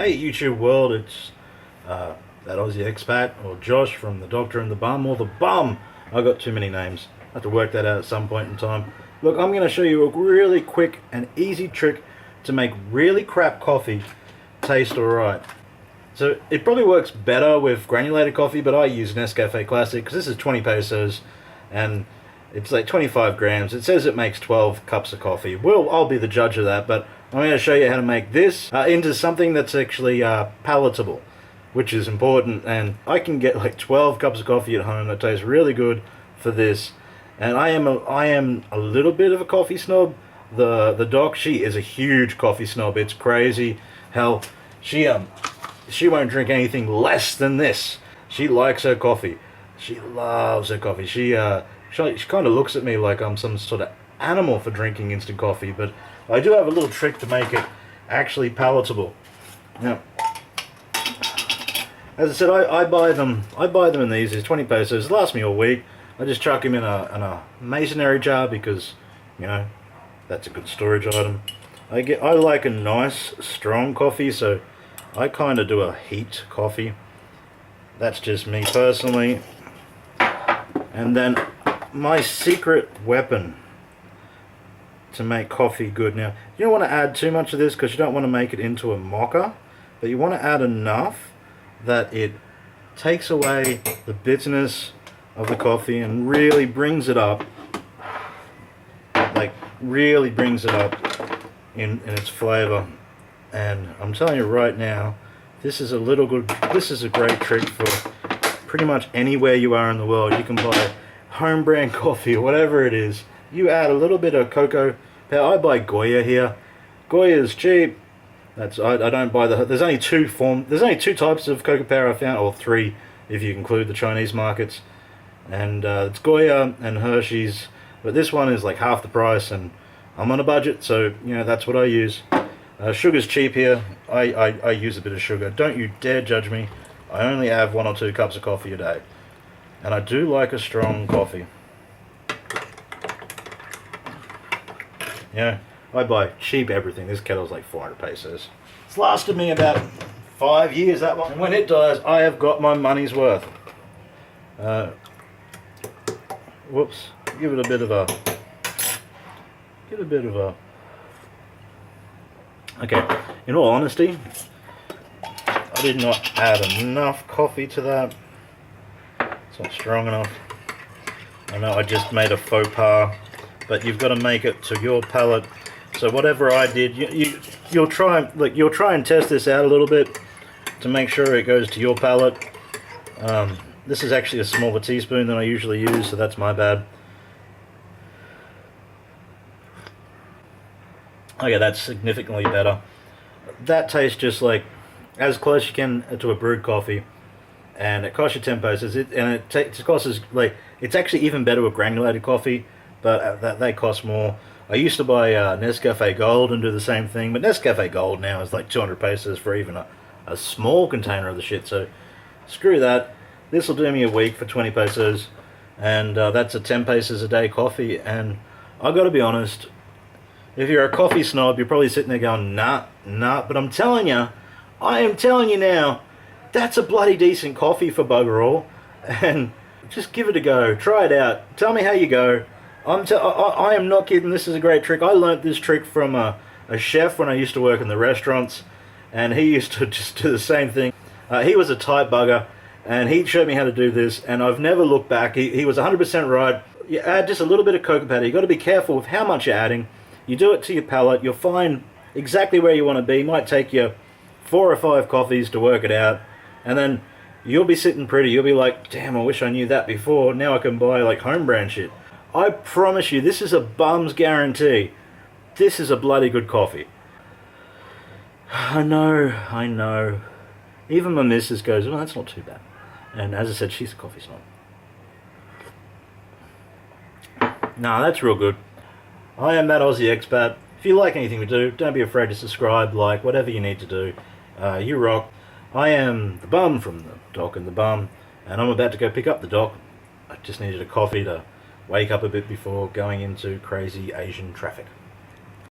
Hey YouTube world, it's that Aussie expat, or Josh from the Doctor and the Bum, or the Bum. I got too many names. I have to work that out at some point in time. Look, I'm going to show you a really quick and easy trick to make really crap coffee taste alright. So it probably works better with granulated coffee, but I use Nescafe Classic because this is 20 pesos and it's like 25 grams. It says it makes 12 cups of coffee. Well, I'll be the judge of that, but I'm going to show you how to make this into something that's actually palatable, which is important. And I can get like 12 cups of coffee at home that tastes really good for this. And I am a little bit of a coffee snob. The doc, she is a huge coffee snob. It's crazy. Hell, she won't drink anything less than this. She likes her coffee. She loves her coffee. She kind of looks at me like I'm some sort of animal for drinking instant coffee, but I do have a little trick to make it actually palatable. Now, as I said, I buy them in these. It's 20 pesos. It lasts me a week. I just chuck them in a masonry jar because, you know, that's a good storage item. I like a nice strong coffee, so I kind of do a heat coffee. That's just me personally. And then my secret weapon to make coffee good. Now, you don't want to add too much of this because you don't want to make it into a mocha, but you want to add enough that it takes away the bitterness of the coffee and really brings it up, like really brings it up in its flavor. And I'm telling you right now, this is a great trick for pretty much anywhere you are in the world. You can buy home brand coffee or whatever it is. You add a little bit of cocoa powder. I buy Goya here. Goya is cheap. I don't buy there's only two types of cocoa powder I found, or three if you include the Chinese markets. And it's Goya and Hershey's, but this one is like half the price, and I'm on a budget, so you know that's what I use. Sugar's cheap here. I use a bit of sugar. Don't you dare judge me. I only have 1 or 2 cups of coffee a day. And I do like a strong coffee. Yeah, I buy cheap everything. This kettle's like 400 pesos. It's lasted me about 5 years, that one. And when it dies, I have got my money's worth. Whoops. Give it a bit of a... Okay, in all honesty, I did not add enough coffee to that. It's not strong enough. I know I just made a faux pas, but you've got to make it to your palate. So whatever I did, you'll try and test this out a little bit to make sure it goes to your palate. This is actually a smaller teaspoon than I usually use, so that's my bad. Okay, that's significantly better. That tastes just like as close you can to a brewed coffee, and it costs you 10 pesos. It's actually even better with granulated coffee, but they cost more. I used to buy Nescafe Gold and do the same thing, but Nescafe Gold now is like 200 pesos for even a small container of the shit. So screw that. This will do me a week for 20 pesos, and that's a 10 pesos a day coffee. And I got to be honest. If you're a coffee snob, you're probably sitting there going, nah, but I'm telling you, I am telling you now, that's a bloody decent coffee for bugger all, and just give it a go, try it out, tell me how you go. I am not kidding, this is a great trick. I learnt this trick from a chef when I used to work in the restaurants, and he used to just do the same thing. He was a tight bugger, and he showed me how to do this, and I've never looked back. He was 100% right. You add just a little bit of cocoa powder. You've got to be careful with how much you're adding. You do it to your palate, you'll find exactly where you want to be. It might take you 4 or 5 coffees to work it out, and then you'll be sitting pretty. You'll be like, damn, I wish I knew that before. Now I can buy like home brand shit. I promise you, this is a bum's guarantee. This is a bloody good coffee. I know. Even my missus goes, well, that's not too bad. And as I said, she's a coffee snob. Nah, that's real good. I am that Aussie expat. If you like anything we do, don't be afraid to subscribe, like, whatever you need to do. You rock. I am the Bum from the Doc and the Bum, and I'm about to go pick up the Doc. I just needed a coffee to wake up a bit before going into crazy Asian traffic.